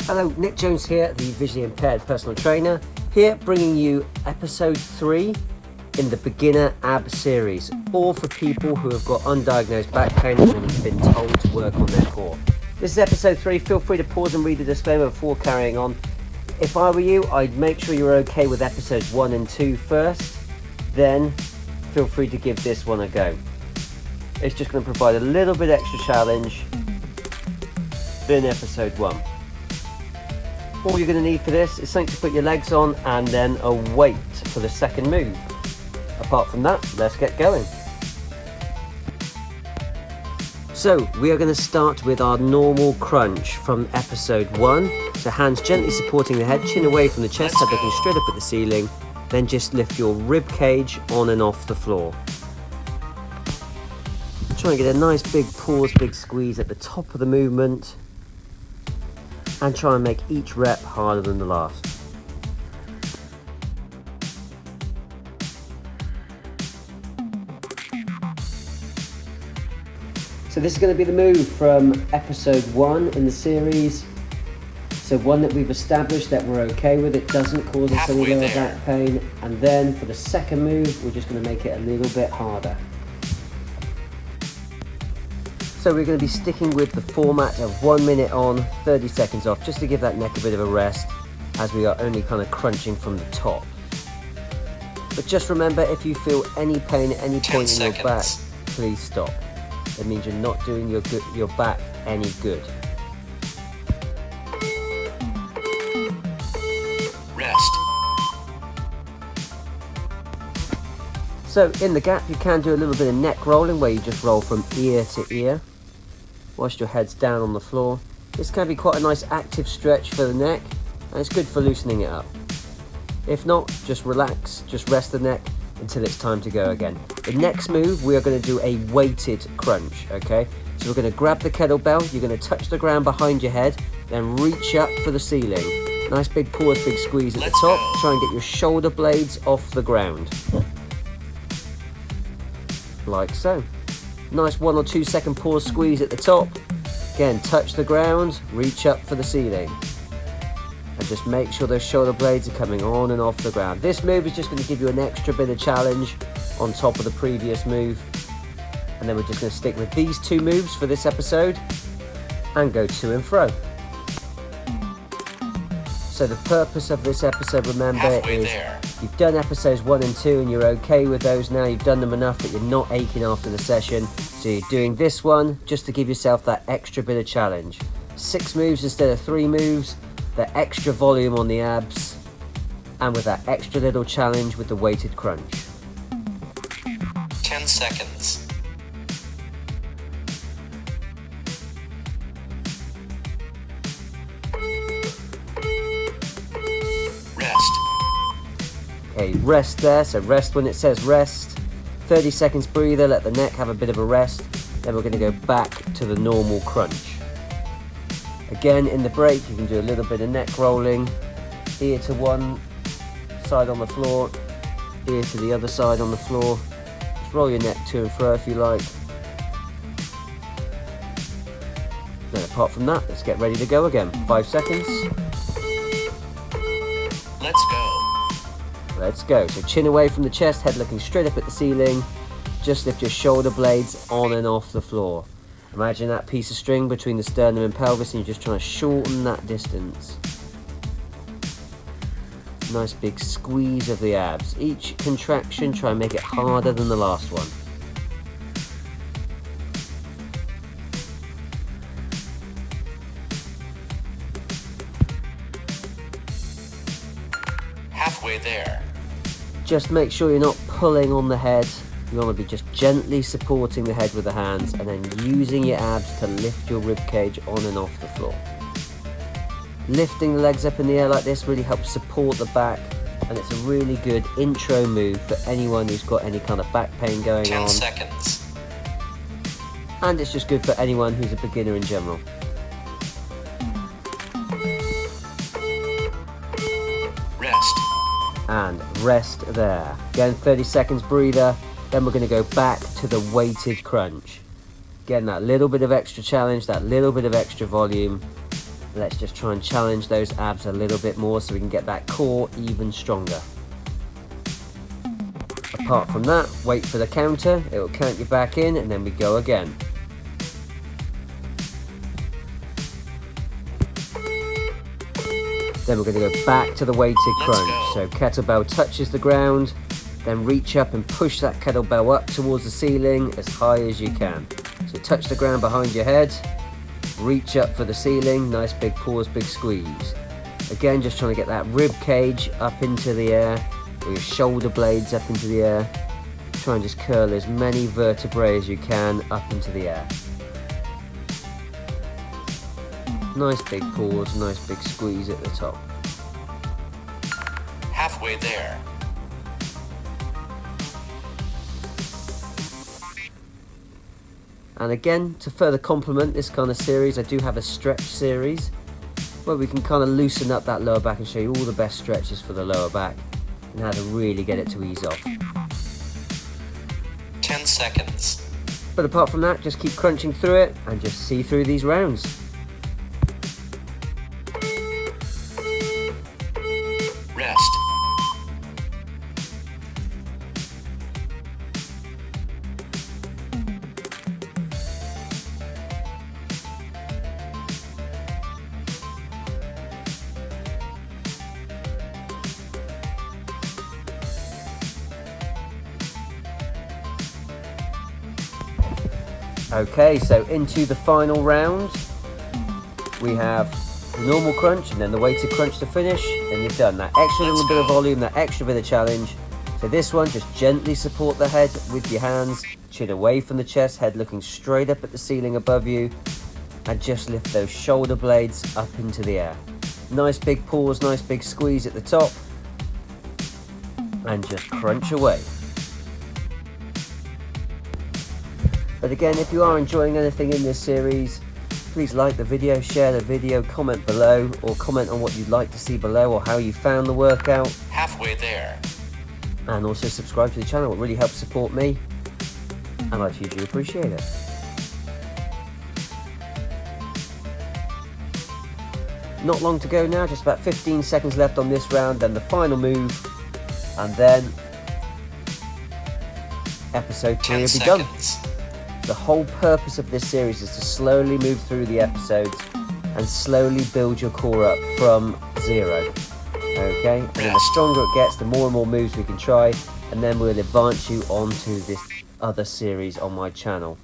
Hello, Nick Jones here, the visually impaired personal trainer, here bringing you episode 3 in the beginner ab series, all for people who have got undiagnosed back pain and have been told to work on their core. This is episode 3, feel free to pause and read the disclaimer before carrying on. If I were you, I'd make sure you're okay with episodes 1 and 2 first, then feel free to give this one a go. It's just going to provide a little bit extra challenge than episode 1. All you're going to need for this is something to put your legs on and then a weight for the second move. Apart from that, let's get going. So we are going to start with our normal crunch from episode 1. So hands gently supporting the head, chin away from the chest, head looking straight up at the ceiling. Then just lift your rib cage on and off the floor. Try and get a nice big pause, big squeeze at the top of the movement. And try and make each rep harder than the last. So this is going to be the move from episode 1 in the series. So one that we've established that we're okay with, it doesn't cause us any lower back pain. And then for the second move, we're just going to make it a little bit harder. So we're going to be sticking with the format of 1 minute on, 30 seconds off, just to give that neck a bit of a rest, as we are only kind of crunching from the top. But just remember, if you feel any pain at any point in your back, please stop. It means you're not doing your back any good. Rest. So in the gap, you can do a little bit of neck rolling, where you just roll from ear to ear whilst your head's down on the floor. This can be quite a nice active stretch for the neck, and it's good for loosening it up. If not, just relax, just rest the neck until it's time to go again. The next move, we are going to do a weighted crunch, okay? So we're going to grab the kettlebell, you're going to touch the ground behind your head, then reach up for the ceiling. Nice big pause, big squeeze at the top. Try and get your shoulder blades off the ground. Like so. Nice 1 or 2 second pause squeeze at the top. Again, touch the ground, reach up for the ceiling. And just make sure those shoulder blades are coming on and off the ground. This move is just going to give you an extra bit of challenge on top of the previous move. And then we're just going to stick with these 2 moves for this episode and go to and fro. So the purpose of this episode, remember, is you've done episodes 1 and 2 and you're okay with those now. You've done them enough that you're not aching after the session. So you're doing this one just to give yourself that extra bit of challenge. 6 moves instead of 3 moves, the extra volume on the abs, and with that extra little challenge with the weighted crunch. 10 seconds. Okay, rest there, so rest when it says rest. 30 seconds breather, let the neck have a bit of a rest. Then we're going to go back to the normal crunch. Again, in the break, you can do a little bit of neck rolling. Ear to one side on the floor, ear to the other side on the floor. Just roll your neck to and fro if you like. Then apart from that, let's get ready to go again. 5 seconds. Let's go. Let's go. So chin away from the chest, head looking straight up at the ceiling. Just lift your shoulder blades on and off the floor. Imagine that piece of string between the sternum and pelvis, and you're just trying to shorten that distance. Nice big squeeze of the abs. Each contraction, try and make it harder than the last one. Halfway there. Just make sure you're not pulling on the head. You want to be just gently supporting the head with the hands and then using your abs to lift your rib cage on and off the floor. Lifting the legs up in the air like this really helps support the back, and it's a really good intro move for anyone who's got any kind of back pain going 10 on. 10 seconds. And it's just good for anyone who's a beginner in general. Rest. And rest there. Again, 30 seconds breather. Then we're going to go back to the weighted crunch. Getting that little bit of extra challenge, that little bit of extra volume. Let's just try and challenge those abs a little bit more so we can get that core even stronger. Apart from that, wait for the counter, it will count you back in and then we go again. Then we're going to go back to the weighted crunch. So kettlebell touches the ground, then reach up and push that kettlebell up towards the ceiling as high as you can. So touch the ground behind your head, reach up for the ceiling, nice big pause, big squeeze. Again, just trying to get that rib cage up into the air, or your shoulder blades up into the air. Try and just curl as many vertebrae as you can up into the air. Nice big pause, nice big squeeze at the top. Halfway there. And again, to further complement this kind of series, I do have a stretch series where we can kind of loosen up that lower back and show you all the best stretches for the lower back and how to really get it to ease off. 10 seconds. But apart from that, just keep crunching through it and just see through these rounds. Rest. Okay, so into the final round, we have the normal crunch and then the weighted crunch to finish, and you've done that extra little bit of volume, that extra bit of challenge. So this one, just gently support the head with your hands, chin away from the chest, head looking straight up at the ceiling above you, and just lift those shoulder blades up into the air. Nice big pause, nice big squeeze at the top, and just crunch away. But again, if you are enjoying anything in this series, please like the video, share the video, comment below, or comment on what you'd like to see below or how you found the workout. Halfway there. And also subscribe to the channel, it really helps support me, and I'd hugely appreciate it. Not long to go now, just about 15 seconds left on this round, then the final move, and then episode 3 will be done. The whole purpose of this series is to slowly move through the episodes and slowly build your core up from 0. Okay, and then the stronger it gets, the more and more moves we can try, and then we'll advance you onto this other series on my channel.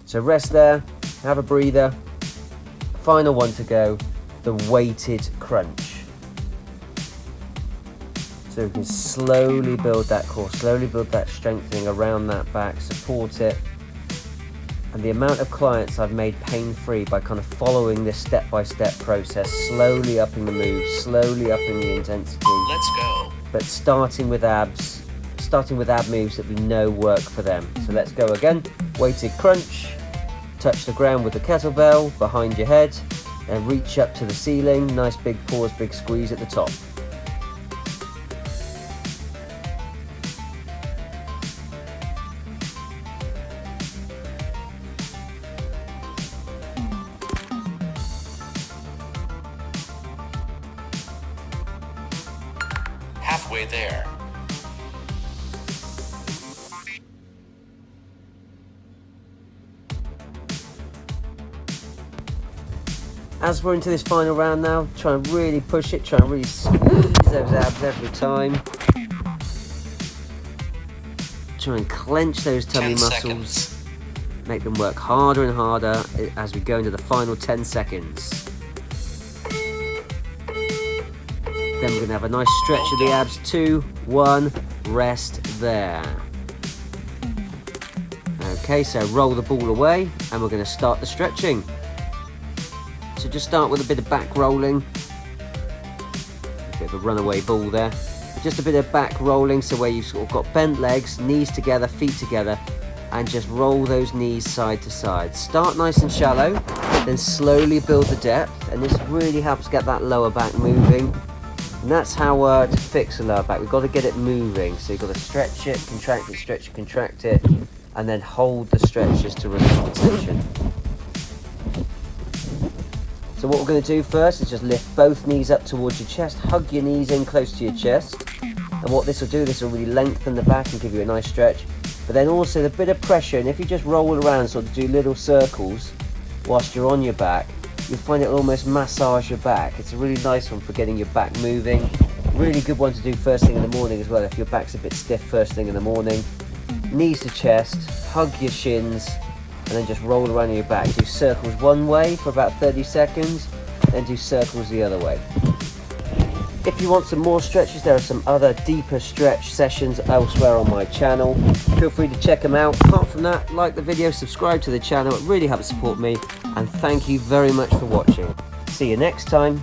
So rest there, have a breather. Final one to go, the weighted crunch. So we can slowly build that core, slowly build that strengthening around that back, support it. And the amount of clients I've made pain-free by kind of following this step-by-step process, slowly upping the moves, slowly upping the intensity. Let's go. But starting with ab moves that we know work for them. So let's go again. Weighted crunch, touch the ground with the kettlebell behind your head, and reach up to the ceiling. Nice big pause, big squeeze at the top. Halfway there. As we're into this final round now, try and really push it, try and really squeeze those abs every time. Try and clench those tummy muscles. Make them work harder and harder as we go into the final 10 seconds. Then we're going to have a nice stretch of the abs. 2, 1, rest there. Okay, so roll the ball away and we're going to start the stretching. So just start with a bit of back rolling. A bit of a runaway ball there. Just a bit of back rolling, so where you've sort of got bent legs, knees together, feet together, and just roll those knees side to side. Start nice and shallow, then slowly build the depth, and this really helps get that lower back moving. And that's how to fix the lower back. We've got to get it moving. So you've got to stretch it, stretch it, contract it, and then hold the stretches to release the tension. So what we're going to do first is just lift both knees up towards your chest, hug your knees in close to your chest. And what this will do, this will really lengthen the back and give you a nice stretch. But then also the bit of pressure, and if you just roll around, sort of do little circles whilst you're on your back, you'll find it will almost massage your back. It's a really nice one for getting your back moving. Really good one to do first thing in the morning as well if your back's a bit stiff first thing in the morning. Knees to chest, hug your shins, and then just roll around your back. Do circles one way for about 30 seconds, then do circles the other way. If you want some more stretches, there are some other deeper stretch sessions elsewhere on my channel. Feel free to check them out. Apart from that, like the video, subscribe to the channel. It really helps support me. And thank you very much for watching. See you next time.